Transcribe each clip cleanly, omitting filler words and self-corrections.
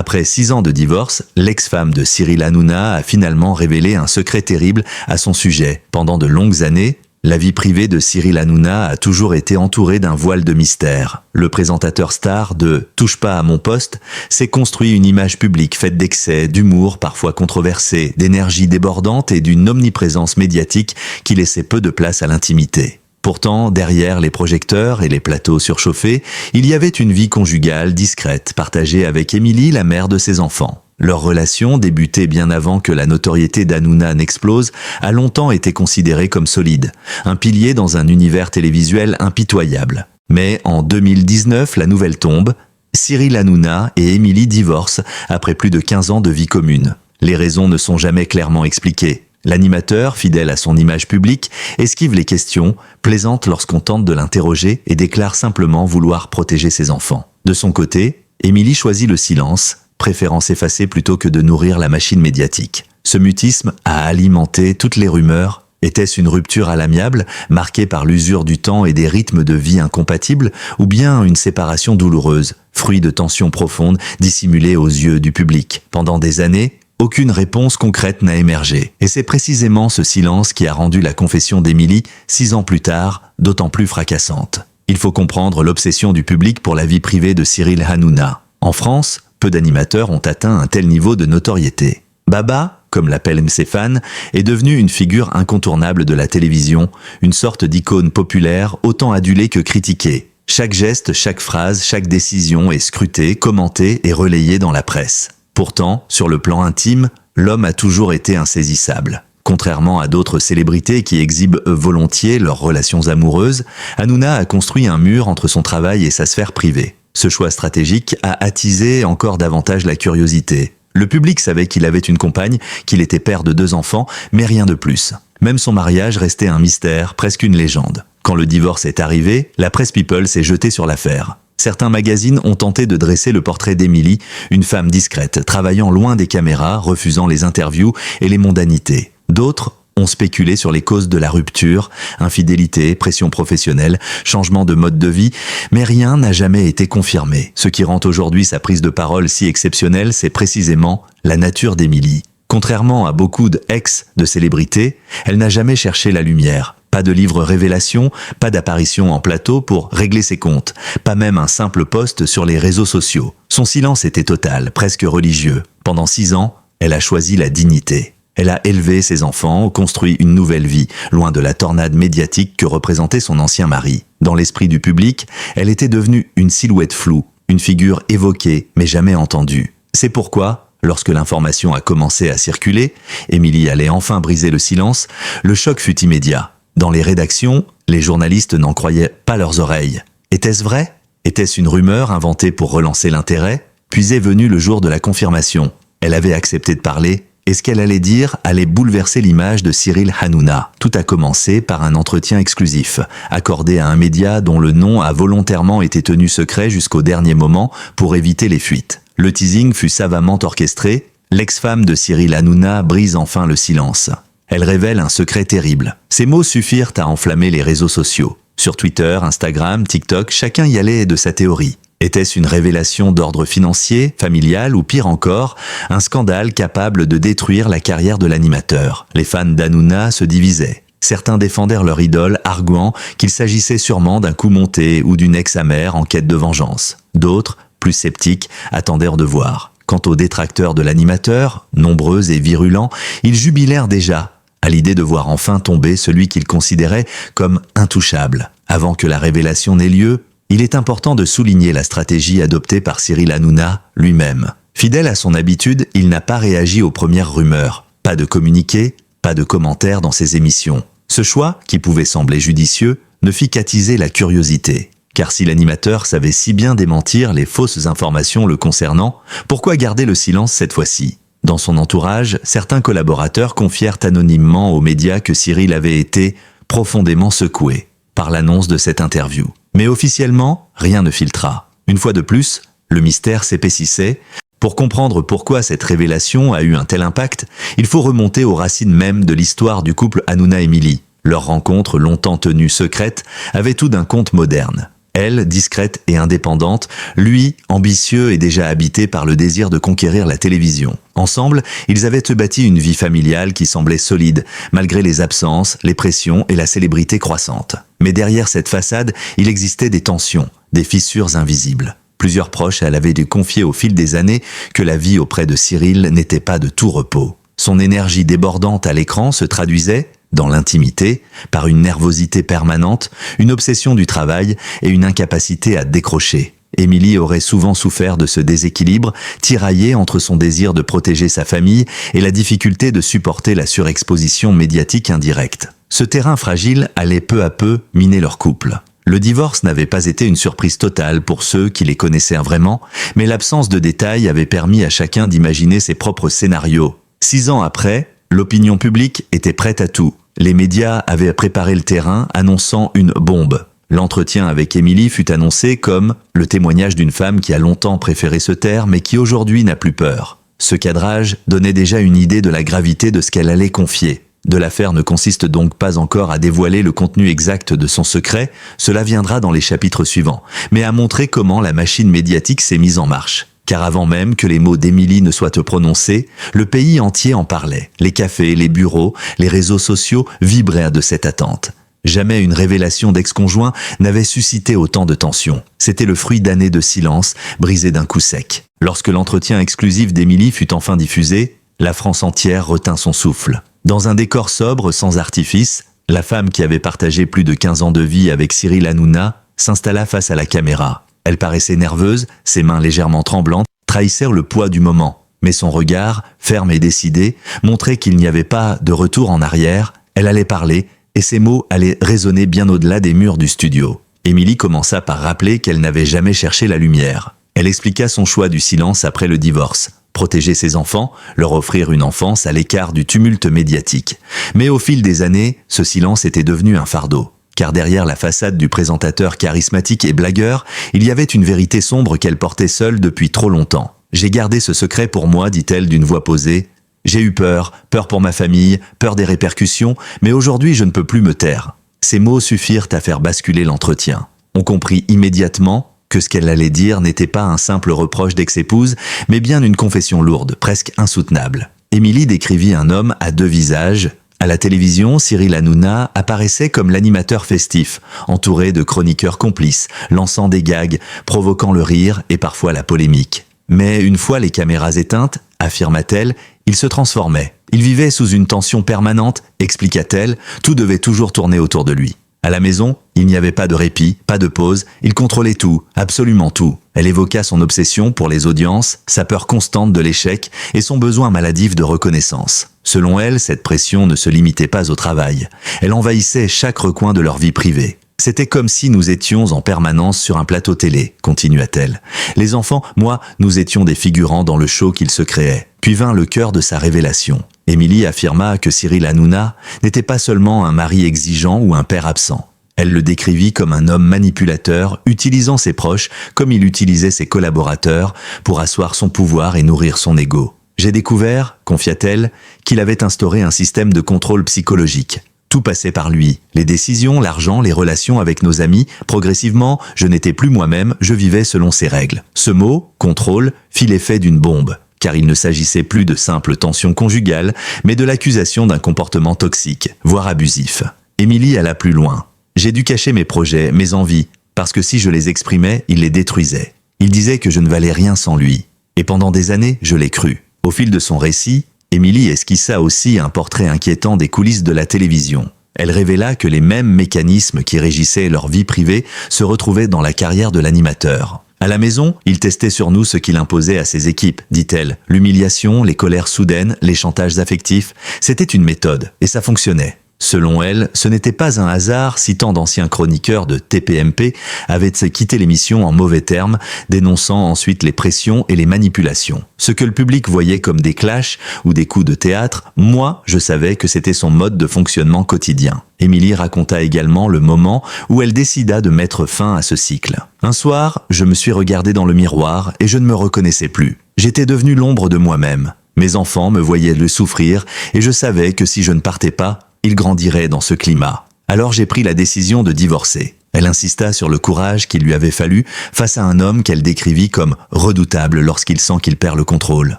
Après 6 ans de divorce, l'ex-femme de Cyril Hanouna a finalement révélé un secret terrible à son sujet. Pendant de longues années, la vie privée de Cyril Hanouna a toujours été entourée d'un voile de mystère. Le présentateur star de « Touche pas à mon poste » s'est construit une image publique faite d'excès, d'humour parfois controversé, d'énergie débordante et d'une omniprésence médiatique qui laissait peu de place à l'intimité. Pourtant, derrière les projecteurs et les plateaux surchauffés, il y avait une vie conjugale discrète, partagée avec Émilie, la mère de ses enfants. Leur relation, débutée bien avant que la notoriété d'Hanouna n'explose, a longtemps été considérée comme solide, un pilier dans un univers télévisuel impitoyable. Mais en 2019, la nouvelle tombe, Cyril Hanouna et Émilie divorcent après plus de 15 ans de vie commune. Les raisons ne sont jamais clairement expliquées. L'animateur, fidèle à son image publique, esquive les questions, plaisante lorsqu'on tente de l'interroger et déclare simplement vouloir protéger ses enfants. De son côté, Émilie choisit le silence, préférant s'effacer plutôt que de nourrir la machine médiatique. Ce mutisme a alimenté toutes les rumeurs. Était-ce une rupture à l'amiable, marquée par l'usure du temps et des rythmes de vie incompatibles, ou bien une séparation douloureuse, fruit de tensions profondes dissimulées aux yeux du public? Pendant des années, aucune réponse concrète n'a émergé. Et c'est précisément ce silence qui a rendu la confession d'Émilie, 6 ans plus tard, d'autant plus fracassante. Il faut comprendre l'obsession du public pour la vie privée de Cyril Hanouna. En France, peu d'animateurs ont atteint un tel niveau de notoriété. Baba, comme l'appellent ses fans, est devenu une figure incontournable de la télévision, une sorte d'icône populaire autant adulée que critiquée. Chaque geste, chaque phrase, chaque décision est scrutée, commentée et relayée dans la presse. Pourtant, sur le plan intime, l'homme a toujours été insaisissable. Contrairement à d'autres célébrités qui exhibent volontiers leurs relations amoureuses, Hanouna a construit un mur entre son travail et sa sphère privée. Ce choix stratégique a attisé encore davantage la curiosité. Le public savait qu'il avait une compagne, qu'il était père de 2 enfants, mais rien de plus. Même son mariage restait un mystère, presque une légende. Quand le divorce est arrivé, la presse people s'est jetée sur l'affaire. Certains magazines ont tenté de dresser le portrait d'Émilie, une femme discrète, travaillant loin des caméras, refusant les interviews et les mondanités. D'autres ont spéculé sur les causes de la rupture, infidélité, pression professionnelle, changement de mode de vie, mais rien n'a jamais été confirmé. Ce qui rend aujourd'hui sa prise de parole si exceptionnelle, c'est précisément la nature d'Émilie. Contrairement à beaucoup d'ex de célébrités, elle n'a jamais cherché la lumière. Pas de livre révélation, pas d'apparition en plateau pour régler ses comptes, pas même un simple post sur les réseaux sociaux. Son silence était total, presque religieux. Pendant 6 ans, elle a choisi la dignité. Elle a élevé ses enfants, construit une nouvelle vie, loin de la tornade médiatique que représentait son ancien mari. Dans l'esprit du public, elle était devenue une silhouette floue, une figure évoquée mais jamais entendue. C'est pourquoi, lorsque l'information a commencé à circuler, Émilie allait enfin briser le silence, le choc fut immédiat. Dans les rédactions, les journalistes n'en croyaient pas leurs oreilles. Était-ce vrai? Était-ce une rumeur inventée pour relancer l'intérêt? Puis est venu le jour de la confirmation. Elle avait accepté de parler, et ce qu'elle allait dire allait bouleverser l'image de Cyril Hanouna. Tout a commencé par un entretien exclusif, accordé à un média dont le nom a volontairement été tenu secret jusqu'au dernier moment pour éviter les fuites. Le teasing fut savamment orchestré, l'ex-femme de Cyril Hanouna brise enfin le silence. Elle révèle un secret terrible. Ces mots suffirent à enflammer les réseaux sociaux. Sur Twitter, Instagram, TikTok, chacun y allait de sa théorie. Était-ce une révélation d'ordre financier, familial ou pire encore, un scandale capable de détruire la carrière de l'animateur? Les fans d'Hanouna se divisaient. Certains défendèrent leur idole, arguant qu'il s'agissait sûrement d'un coup monté ou d'une ex-amère en quête de vengeance. D'autres, plus sceptiques, attendèrent de voir. Quant aux détracteurs de l'animateur, nombreux et virulents, ils jubilèrent déjà à l'idée de voir enfin tomber celui qu'ils considéraient comme intouchable. Avant que la révélation n'ait lieu, il est important de souligner la stratégie adoptée par Cyril Hanouna lui-même. Fidèle à son habitude, il n'a pas réagi aux premières rumeurs. Pas de communiqué, pas de commentaires dans ses émissions. Ce choix, qui pouvait sembler judicieux, ne fit qu'attiser la curiosité. Car si l'animateur savait si bien démentir les fausses informations le concernant, pourquoi garder le silence cette fois-ci? Dans son entourage, certains collaborateurs confièrent anonymement aux médias que Cyril avait été profondément secoué par l'annonce de cette interview. Mais officiellement, rien ne filtra. Une fois de plus, le mystère s'épaississait. Pour comprendre pourquoi cette révélation a eu un tel impact, il faut remonter aux racines même de l'histoire du couple Hanouna-Émilie. Leur rencontre, longtemps tenue secrète, avait tout d'un conte moderne. Elle, discrète et indépendante, lui, ambitieux et déjà habité par le désir de conquérir la télévision. Ensemble, ils avaient bâti une vie familiale qui semblait solide, malgré les absences, les pressions et la célébrité croissante. Mais derrière cette façade, il existait des tensions, des fissures invisibles. Plusieurs proches, elle avait dû confier au fil des années que la vie auprès de Cyril n'était pas de tout repos. Son énergie débordante à l'écran se traduisait, dans l'intimité, par une nervosité permanente, une obsession du travail et une incapacité à décrocher. Émilie aurait souvent souffert de ce déséquilibre, tiraillée entre son désir de protéger sa famille et la difficulté de supporter la surexposition médiatique indirecte. Ce terrain fragile allait peu à peu miner leur couple. Le divorce n'avait pas été une surprise totale pour ceux qui les connaissaient vraiment, mais l'absence de détails avait permis à chacun d'imaginer ses propres scénarios. 6 ans après, l'opinion publique était prête à tout. Les médias avaient préparé le terrain, annonçant une bombe. L'entretien avec Émilie fut annoncé comme le témoignage d'une femme qui a longtemps préféré se taire mais qui aujourd'hui n'a plus peur. Ce cadrage donnait déjà une idée de la gravité de ce qu'elle allait confier. De l'affaire ne consiste donc pas encore à dévoiler le contenu exact de son secret, cela viendra dans les chapitres suivants, mais à montrer comment la machine médiatique s'est mise en marche. Car avant même que les mots d'Émilie ne soient prononcés, le pays entier en parlait. Les cafés, les bureaux, les réseaux sociaux vibraient de cette attente. Jamais une révélation d'ex-conjoint n'avait suscité autant de tension. C'était le fruit d'années de silence, brisé d'un coup sec. Lorsque l'entretien exclusif d'Émilie fut enfin diffusé, la France entière retint son souffle. Dans un décor sobre, sans artifice, la femme qui avait partagé plus de 15 ans de vie avec Cyril Hanouna s'installa face à la caméra. Elle paraissait nerveuse, ses mains légèrement tremblantes trahissèrent le poids du moment. Mais son regard, ferme et décidé, montrait qu'il n'y avait pas de retour en arrière. Elle allait parler, et ses mots allaient résonner bien au-delà des murs du studio. Émilie commença par rappeler qu'elle n'avait jamais cherché la lumière. Elle expliqua son choix du silence après le divorce. Protéger ses enfants, leur offrir une enfance à l'écart du tumulte médiatique. Mais au fil des années, ce silence était devenu un fardeau. Car derrière la façade du présentateur charismatique et blagueur, il y avait une vérité sombre qu'elle portait seule depuis trop longtemps. « J'ai gardé ce secret pour moi », dit-elle d'une voix posée. « J'ai eu peur pour ma famille, peur des répercussions, mais aujourd'hui je ne peux plus me taire. » Ces mots suffirent à faire basculer l'entretien. On comprit immédiatement que ce qu'elle allait dire n'était pas un simple reproche d'ex-épouse, mais bien une confession lourde, presque insoutenable. Émilie décrivit un homme à 2 visages. À la télévision, Cyril Hanouna apparaissait comme l'animateur festif, entouré de chroniqueurs complices, lançant des gags, provoquant le rire et parfois la polémique. Mais une fois les caméras éteintes, affirma-t-elle, il se transformait. Il vivait sous une tension permanente, expliqua-t-elle, tout devait toujours tourner autour de lui. À la maison, il n'y avait pas de répit, pas de pause, il contrôlait tout, absolument tout. Elle évoqua son obsession pour les audiences, sa peur constante de l'échec et son besoin maladif de reconnaissance. Selon elle, cette pression ne se limitait pas au travail. Elle envahissait chaque recoin de leur vie privée. C'était comme si nous étions en permanence sur un plateau télé, continua-t-elle. Les enfants, moi, nous étions des figurants dans le show qu'il se créait. Puis vint le cœur de sa révélation. Émilie affirma que Cyril Hanouna n'était pas seulement un mari exigeant ou un père absent. Elle le décrivit comme un homme manipulateur, utilisant ses proches comme il utilisait ses collaborateurs pour asseoir son pouvoir et nourrir son ego. J'ai découvert, confia-t-elle, qu'il avait instauré un système de contrôle psychologique. Tout passait par lui. Les décisions, l'argent, les relations avec nos amis. Progressivement, je n'étais plus moi-même, je vivais selon ses règles. Ce mot, contrôle, fit l'effet d'une bombe. Car il ne s'agissait plus de simples tensions conjugales, mais de l'accusation d'un comportement toxique, voire abusif. Émilie alla plus loin. J'ai dû cacher mes projets, mes envies, parce que si je les exprimais, il les détruisait. Il disait que je ne valais rien sans lui. Et pendant des années, je l'ai cru. Au fil de son récit, Émilie esquissa aussi un portrait inquiétant des coulisses de la télévision. Elle révéla que les mêmes mécanismes qui régissaient leur vie privée se retrouvaient dans la carrière de l'animateur. À la maison, il testait sur nous ce qu'il imposait à ses équipes, dit-elle. L'humiliation, les colères soudaines, les chantages affectifs, c'était une méthode, et ça fonctionnait. Selon elle, ce n'était pas un hasard si tant d'anciens chroniqueurs de TPMP avaient quitté l'émission en mauvais termes, dénonçant ensuite les pressions et les manipulations. Ce que le public voyait comme des clashs ou des coups de théâtre, moi, je savais que c'était son mode de fonctionnement quotidien. Émilie raconta également le moment où elle décida de mettre fin à ce cycle. Un soir, je me suis regardée dans le miroir et je ne me reconnaissais plus. J'étais devenue l'ombre de moi-même. Mes enfants me voyaient le souffrir et je savais que si je ne partais pas, il grandirait dans ce climat. Alors j'ai pris la décision de divorcer. Elle insista sur le courage qu'il lui avait fallu face à un homme qu'elle décrivit comme redoutable lorsqu'il sent qu'il perd le contrôle.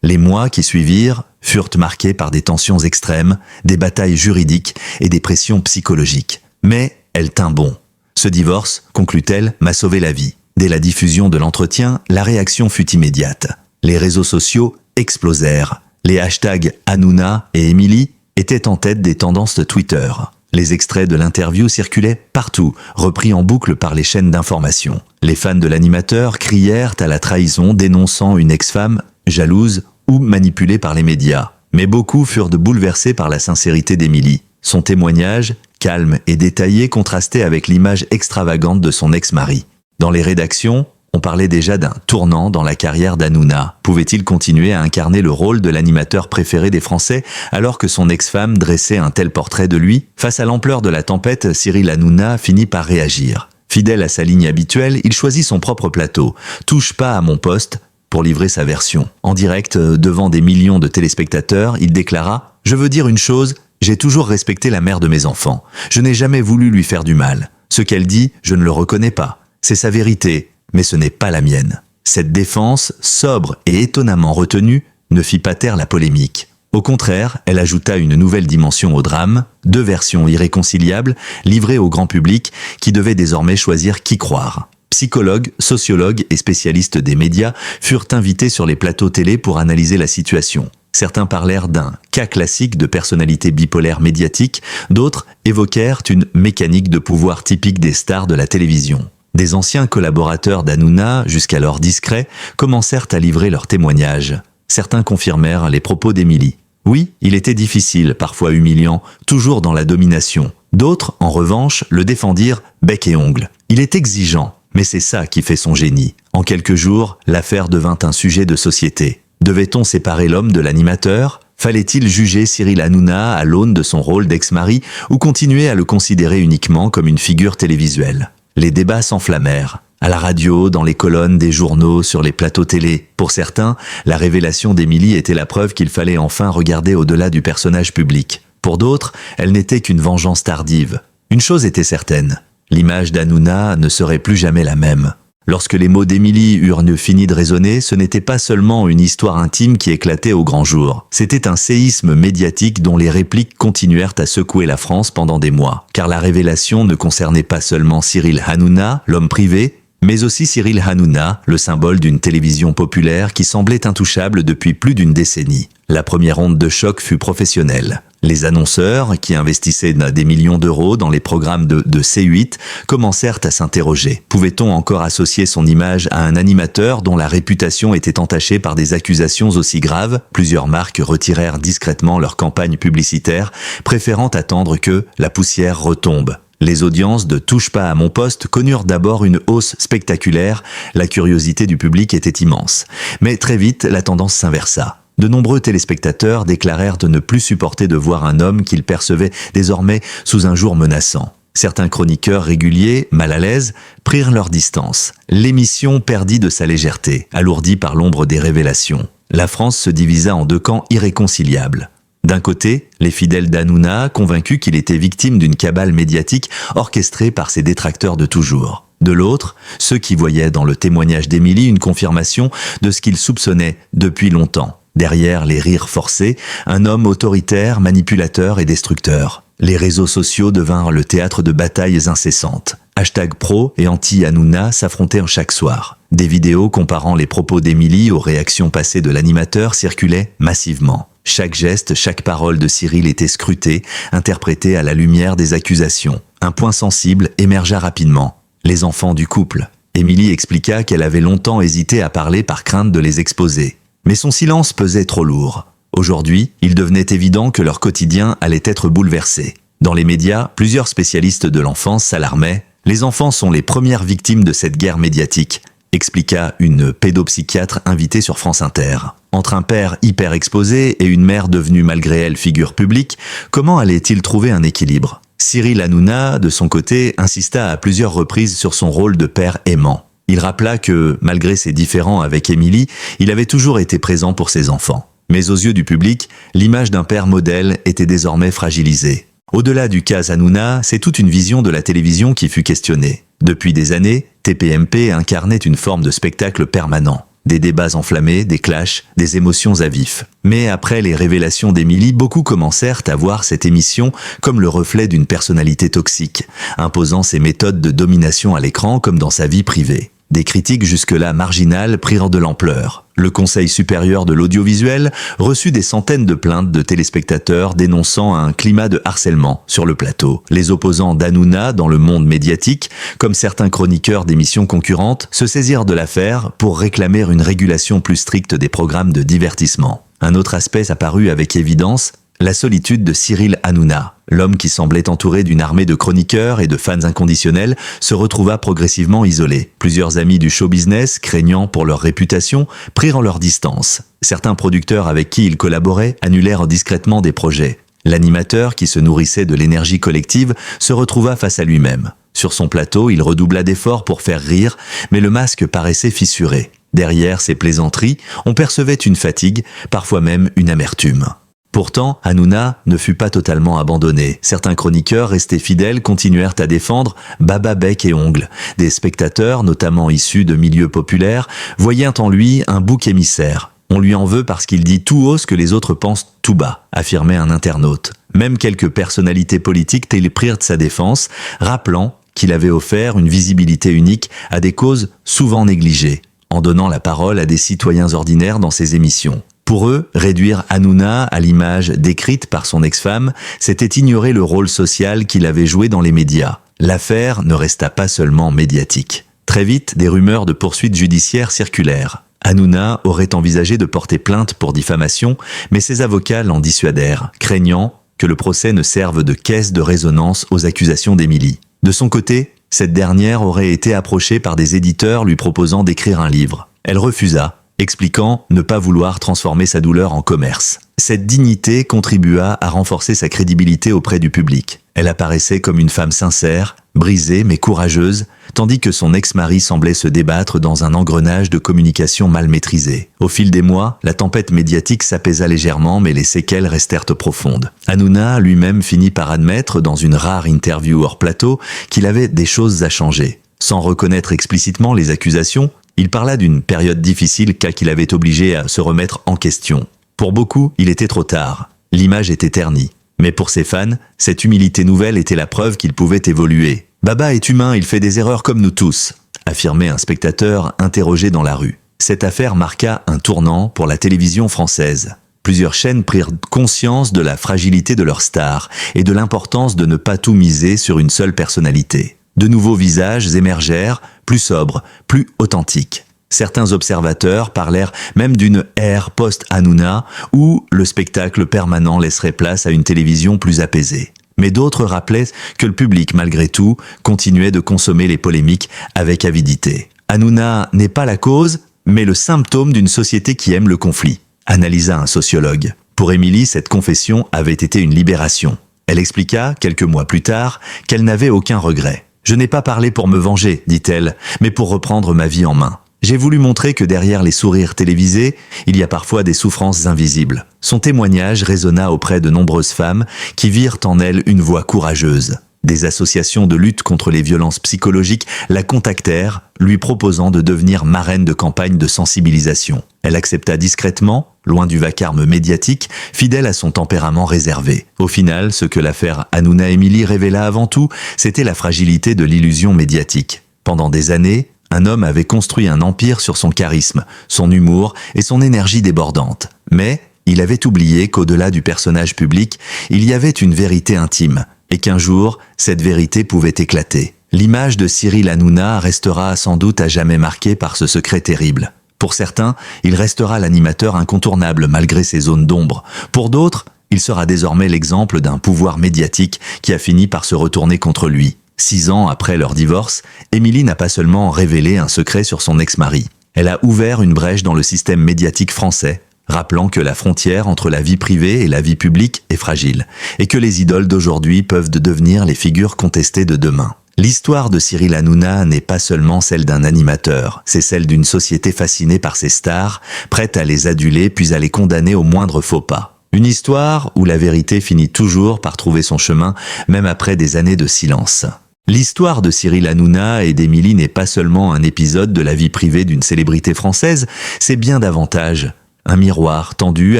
Les mois qui suivirent furent marqués par des tensions extrêmes, des batailles juridiques et des pressions psychologiques. Mais elle tint bon. Ce divorce, conclut-elle, m'a sauvé la vie. Dès la diffusion de l'entretien, la réaction fut immédiate. Les réseaux sociaux explosèrent. Les hashtags Hanouna et Émilie étaient en tête des tendances de Twitter. Les extraits de l'interview circulaient partout, repris en boucle par les chaînes d'information. Les fans de l'animateur crièrent à la trahison, dénonçant une ex-femme jalouse ou manipulée par les médias. Mais beaucoup furent bouleversés par la sincérité d'Émilie. Son témoignage, calme et détaillé, contrastait avec l'image extravagante de son ex-mari. Dans les rédactions, on parlait déjà d'un tournant dans la carrière d'Hanouna. Pouvait-il continuer à incarner le rôle de l'animateur préféré des Français alors que son ex-femme dressait un tel portrait de lui? Face à l'ampleur de la tempête, Cyril Hanouna finit par réagir. Fidèle à sa ligne habituelle, il choisit son propre plateau. « Touche pas à mon poste » pour livrer sa version. En direct, devant des millions de téléspectateurs, il déclara « Je veux dire une chose, j'ai toujours respecté la mère de mes enfants. Je n'ai jamais voulu lui faire du mal. Ce qu'elle dit, je ne le reconnais pas. C'est sa vérité, mais ce n'est pas la mienne. » Cette défense, sobre et étonnamment retenue, ne fit pas taire la polémique. Au contraire, elle ajouta une nouvelle dimension au drame, 2 versions irréconciliables, livrées au grand public, qui devait désormais choisir qui croire. Psychologues, sociologues et spécialistes des médias furent invités sur les plateaux télé pour analyser la situation. Certains parlèrent d'un cas classique de personnalité bipolaire médiatique, d'autres évoquèrent une mécanique de pouvoir typique des stars de la télévision. Des anciens collaborateurs d'Hanouna, jusqu'alors discrets, commencèrent à livrer leurs témoignages. Certains confirmèrent les propos d'Émilie. Oui, il était difficile, parfois humiliant, toujours dans la domination. D'autres, en revanche, le défendirent bec et ongles. Il est exigeant, mais c'est ça qui fait son génie. En quelques jours, l'affaire devint un sujet de société. Devait-on séparer l'homme de l'animateur? Fallait-il juger Cyril Hanouna à l'aune de son rôle d'ex-mari ou continuer à le considérer uniquement comme une figure télévisuelle? Les débats s'enflammèrent. À la radio, dans les colonnes des journaux, sur les plateaux télé. Pour certains, la révélation d'Émilie était la preuve qu'il fallait enfin regarder au-delà du personnage public. Pour d'autres, elle n'était qu'une vengeance tardive. Une chose était certaine, l'image d'Hanouna ne serait plus jamais la même. Lorsque les mots d'Émilie eurent fini de résonner, ce n'était pas seulement une histoire intime qui éclatait au grand jour. C'était un séisme médiatique dont les répliques continuèrent à secouer la France pendant des mois. Car la révélation ne concernait pas seulement Cyril Hanouna, l'homme privé, mais aussi Cyril Hanouna, le symbole d'une télévision populaire qui semblait intouchable depuis plus d'une décennie. La première onde de choc fut professionnelle. Les annonceurs, qui investissaient des millions d'euros dans les programmes de C8, commencèrent à s'interroger. Pouvait-on encore associer son image à un animateur dont la réputation était entachée par des accusations aussi graves? Plusieurs marques retirèrent discrètement leur campagne publicitaire, préférant attendre que la poussière retombe. Les audiences de Touche pas à mon poste connurent d'abord une hausse spectaculaire, la curiosité du public était immense. Mais très vite, la tendance s'inversa. De nombreux téléspectateurs déclarèrent de ne plus supporter de voir un homme qu'ils percevaient désormais sous un jour menaçant. Certains chroniqueurs réguliers, mal à l'aise, prirent leur distance. L'émission perdit de sa légèreté, alourdie par l'ombre des révélations. La France se divisa en 2 camps irréconciliables. D'un côté, les fidèles d'Hanouna, convaincus qu'il était victime d'une cabale médiatique orchestrée par ses détracteurs de toujours. De l'autre, ceux qui voyaient dans le témoignage d'Émilie une confirmation de ce qu'ils soupçonnaient depuis longtemps. Derrière les rires forcés, un homme autoritaire, manipulateur et destructeur. Les réseaux sociaux devinrent le théâtre de batailles incessantes. Hashtag pro et anti-Hanouna s'affrontèrent chaque soir. Des vidéos comparant les propos d'Émilie aux réactions passées de l'animateur circulaient massivement. Chaque geste, chaque parole de Cyril était scrutée, interprétée à la lumière des accusations. Un point sensible émergea rapidement. Les enfants du couple. Émilie expliqua qu'elle avait longtemps hésité à parler par crainte de les exposer. Mais son silence pesait trop lourd. Aujourd'hui, il devenait évident que leur quotidien allait être bouleversé. Dans les médias, plusieurs spécialistes de l'enfance s'alarmaient. « Les enfants sont les premières victimes de cette guerre médiatique », expliqua une pédopsychiatre invitée sur France Inter. Entre un père hyper exposé et une mère devenue malgré elle figure publique, comment allait-il trouver un équilibre? Cyril Hanouna, de son côté, insista à plusieurs reprises sur son rôle de père aimant. Il rappela que, malgré ses différends avec Émilie, il avait toujours été présent pour ses enfants. Mais aux yeux du public, l'image d'un père modèle était désormais fragilisée. Au-delà du cas Hanouna, c'est toute une vision de la télévision qui fut questionnée. Depuis des années, TPMP incarnait une forme de spectacle permanent. Des débats enflammés, des clashs, des émotions à vif. Mais après les révélations d'Émilie, beaucoup commencèrent à voir cette émission comme le reflet d'une personnalité toxique, imposant ses méthodes de domination à l'écran comme dans sa vie privée. Des critiques jusque-là marginales prirent de l'ampleur. Le Conseil supérieur de l'audiovisuel reçut des centaines de plaintes de téléspectateurs dénonçant un climat de harcèlement sur le plateau. Les opposants d'Hanouna dans le monde médiatique, comme certains chroniqueurs d'émissions concurrentes, se saisirent de l'affaire pour réclamer une régulation plus stricte des programmes de divertissement. Un autre aspect apparut avec évidence, la solitude de Cyril Hanouna. L'homme qui semblait entouré d'une armée de chroniqueurs et de fans inconditionnels se retrouva progressivement isolé. Plusieurs amis du show business, craignant pour leur réputation, prirent leur distance. Certains producteurs avec qui il collaborait annulèrent discrètement des projets. L'animateur, qui se nourrissait de l'énergie collective, se retrouva face à lui-même. Sur son plateau, il redoubla d'efforts pour faire rire, mais le masque paraissait fissuré. Derrière ces plaisanteries, on percevait une fatigue, parfois même une amertume. Pourtant, Hanouna ne fut pas totalement abandonné. Certains chroniqueurs restés fidèles continuèrent à défendre Baba bec et ongles. Des spectateurs, notamment issus de milieux populaires, voyaient en lui un bouc émissaire. On lui en veut parce qu'il dit tout haut ce que les autres pensent tout bas, affirmait un internaute. Même quelques personnalités politiques prirent sa défense, rappelant qu'il avait offert une visibilité unique à des causes souvent négligées, en donnant la parole à des citoyens ordinaires dans ses émissions. Pour eux, réduire Hanouna à l'image décrite par son ex-femme, c'était ignorer le rôle social qu'il avait joué dans les médias. L'affaire ne resta pas seulement médiatique. Très vite, des rumeurs de poursuites judiciaires circulèrent. Hanouna aurait envisagé de porter plainte pour diffamation, mais ses avocats l'en dissuadèrent, craignant que le procès ne serve de caisse de résonance aux accusations d'Émilie. De son côté, cette dernière aurait été approchée par des éditeurs lui proposant d'écrire un livre. Elle refusa, expliquant ne pas vouloir transformer sa douleur en commerce. Cette dignité contribua à renforcer sa crédibilité auprès du public. Elle apparaissait comme une femme sincère, brisée mais courageuse, tandis que son ex-mari semblait se débattre dans un engrenage de communication mal maîtrisé. Au fil des mois, la tempête médiatique s'apaisa légèrement, mais les séquelles restèrent profondes. Hanouna lui-même finit par admettre, dans une rare interview hors plateau, qu'il avait des choses à changer. Sans reconnaître explicitement les accusations, il parla d'une période difficile qu'il avait obligé à se remettre en question. Pour beaucoup, il était trop tard. L'image était ternie. Mais pour ses fans, cette humilité nouvelle était la preuve qu'il pouvait évoluer. « Baba est humain, il fait des erreurs comme nous tous », affirmait un spectateur interrogé dans la rue. Cette affaire marqua un tournant pour la télévision française. Plusieurs chaînes prirent conscience de la fragilité de leurs stars et de l'importance de ne pas tout miser sur une seule personnalité. De nouveaux visages émergèrent, plus sobres, plus authentiques. Certains observateurs parlèrent même d'une ère post-Hanouna où le spectacle permanent laisserait place à une télévision plus apaisée. Mais d'autres rappelaient que le public, malgré tout, continuait de consommer les polémiques avec avidité. Hanouna n'est pas la cause, mais le symptôme d'une société qui aime le conflit, analysa un sociologue. Pour Émilie, cette confession avait été une libération. Elle expliqua, quelques mois plus tard, qu'elle n'avait aucun regret. « Je n'ai pas parlé pour me venger, dit-elle, mais pour reprendre ma vie en main. J'ai voulu montrer que derrière les sourires télévisés, il y a parfois des souffrances invisibles. » Son témoignage résonna auprès de nombreuses femmes qui virent en elle une voix courageuse. Des associations de lutte contre les violences psychologiques la contactèrent, lui proposant de devenir marraine de campagne de sensibilisation. Elle accepta discrètement, loin du vacarme médiatique, fidèle à son tempérament réservé. Au final, ce que l'affaire Hanouna-Émilie révéla avant tout, c'était la fragilité de l'illusion médiatique. Pendant des années, un homme avait construit un empire sur son charisme, son humour et son énergie débordante. Mais il avait oublié qu'au-delà du personnage public, il y avait une vérité intime, et qu'un jour, cette vérité pouvait éclater. L'image de Cyril Hanouna restera sans doute à jamais marquée par ce secret terrible. Pour certains, il restera l'animateur incontournable malgré ses zones d'ombre. Pour d'autres, il sera désormais l'exemple d'un pouvoir médiatique qui a fini par se retourner contre lui. 6 ans après leur divorce, Émilie n'a pas seulement révélé un secret sur son ex-mari. Elle a ouvert une brèche dans le système médiatique français, rappelant que la frontière entre la vie privée et la vie publique est fragile, et que les idoles d'aujourd'hui peuvent devenir les figures contestées de demain. L'histoire de Cyril Hanouna n'est pas seulement celle d'un animateur, c'est celle d'une société fascinée par ses stars, prête à les aduler puis à les condamner au moindre faux pas. Une histoire où la vérité finit toujours par trouver son chemin, même après des années de silence. L'histoire de Cyril Hanouna et d'Émilie n'est pas seulement un épisode de la vie privée d'une célébrité française, c'est bien davantage un miroir tendu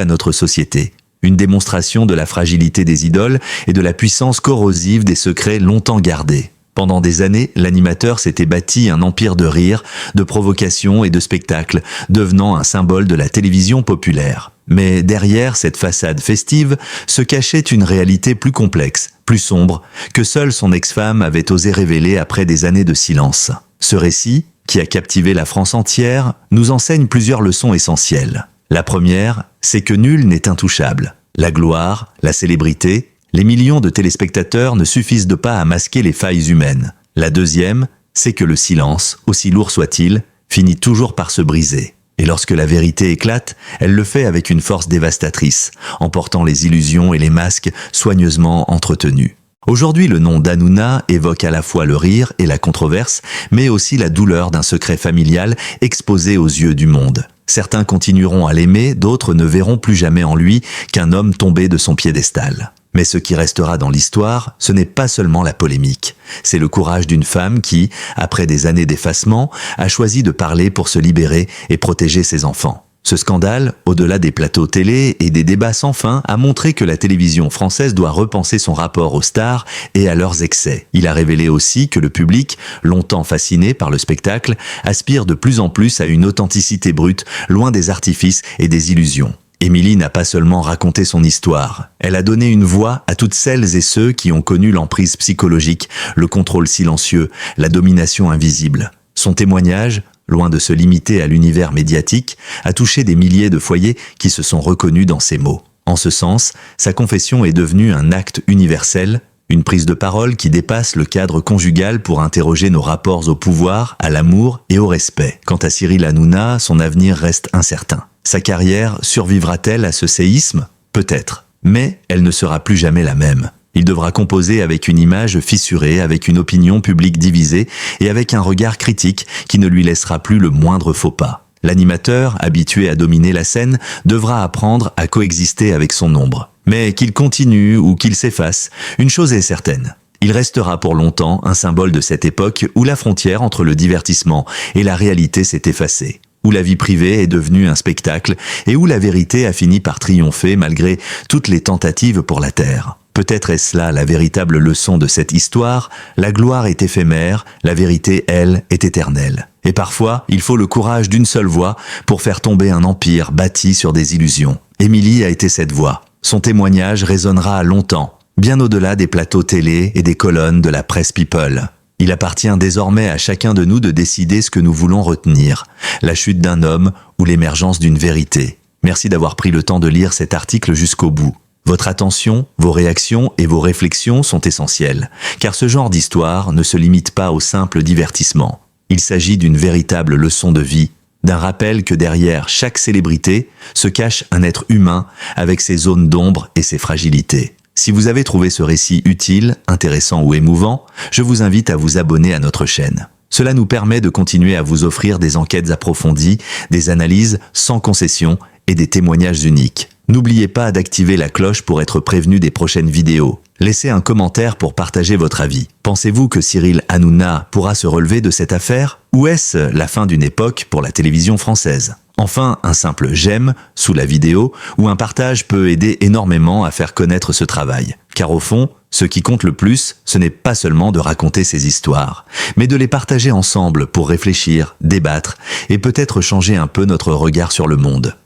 à notre société. Une démonstration de la fragilité des idoles et de la puissance corrosive des secrets longtemps gardés. Pendant des années, l'animateur s'était bâti un empire de rire, de provocation et de spectacle, devenant un symbole de la télévision populaire. Mais derrière cette façade festive se cachait une réalité plus complexe, plus sombre, que seule son ex-femme avait osé révéler après des années de silence. Ce récit, qui a captivé la France entière, nous enseigne plusieurs leçons essentielles. La première, c'est que nul n'est intouchable. La gloire, la célébrité, les millions de téléspectateurs ne suffisent pas à masquer les failles humaines. La deuxième, c'est que le silence, aussi lourd soit-il, finit toujours par se briser. Et lorsque la vérité éclate, elle le fait avec une force dévastatrice, emportant les illusions et les masques soigneusement entretenus. Aujourd'hui, le nom d'Hanouna évoque à la fois le rire et la controverse, mais aussi la douleur d'un secret familial exposé aux yeux du monde. Certains continueront à l'aimer, d'autres ne verront plus jamais en lui qu'un homme tombé de son piédestal. Mais ce qui restera dans l'histoire, ce n'est pas seulement la polémique. C'est le courage d'une femme qui, après des années d'effacement, a choisi de parler pour se libérer et protéger ses enfants. Ce scandale, au-delà des plateaux télé et des débats sans fin, a montré que la télévision française doit repenser son rapport aux stars et à leurs excès. Il a révélé aussi que le public, longtemps fasciné par le spectacle, aspire de plus en plus à une authenticité brute, loin des artifices et des illusions. Émilie n'a pas seulement raconté son histoire, elle a donné une voix à toutes celles et ceux qui ont connu l'emprise psychologique, le contrôle silencieux, la domination invisible. Son témoignage, loin de se limiter à l'univers médiatique, a touché des milliers de foyers qui se sont reconnus dans ses mots. En ce sens, sa confession est devenue un acte universel, une prise de parole qui dépasse le cadre conjugal pour interroger nos rapports au pouvoir, à l'amour et au respect. Quant à Cyril Hanouna, son avenir reste incertain. Sa carrière survivra-t-elle à ce séisme? Peut-être. Mais elle ne sera plus jamais la même. Il devra composer avec une image fissurée, avec une opinion publique divisée et avec un regard critique qui ne lui laissera plus le moindre faux pas. L'animateur, habitué à dominer la scène, devra apprendre à coexister avec son ombre. Mais qu'il continue ou qu'il s'efface, une chose est certaine. Il restera pour longtemps un symbole de cette époque où la frontière entre le divertissement et la réalité s'est effacée. Où la vie privée est devenue un spectacle et où la vérité a fini par triompher malgré toutes les tentatives pour la taire. Peut-être est-ce là la véritable leçon de cette histoire, la gloire est éphémère, la vérité, elle, est éternelle. Et parfois, il faut le courage d'une seule voix pour faire tomber un empire bâti sur des illusions. Émilie a été cette voix. Son témoignage résonnera longtemps, bien au-delà des plateaux télé et des colonnes de la presse people. Il appartient désormais à chacun de nous de décider ce que nous voulons retenir, la chute d'un homme ou l'émergence d'une vérité. Merci d'avoir pris le temps de lire cet article jusqu'au bout. Votre attention, vos réactions et vos réflexions sont essentielles, car ce genre d'histoire ne se limite pas au simple divertissement. Il s'agit d'une véritable leçon de vie, d'un rappel que derrière chaque célébrité se cache un être humain avec ses zones d'ombre et ses fragilités. Si vous avez trouvé ce récit utile, intéressant ou émouvant, je vous invite à vous abonner à notre chaîne. Cela nous permet de continuer à vous offrir des enquêtes approfondies, des analyses sans concession et des témoignages uniques. N'oubliez pas d'activer la cloche pour être prévenu des prochaines vidéos. Laissez un commentaire pour partager votre avis. Pensez-vous que Cyril Hanouna pourra se relever de cette affaire? Ou est-ce la fin d'une époque pour la télévision française? Enfin, un simple j'aime sous la vidéo ou un partage peut aider énormément à faire connaître ce travail. Car au fond, ce qui compte le plus, ce n'est pas seulement de raconter ces histoires, mais de les partager ensemble pour réfléchir, débattre et peut-être changer un peu notre regard sur le monde.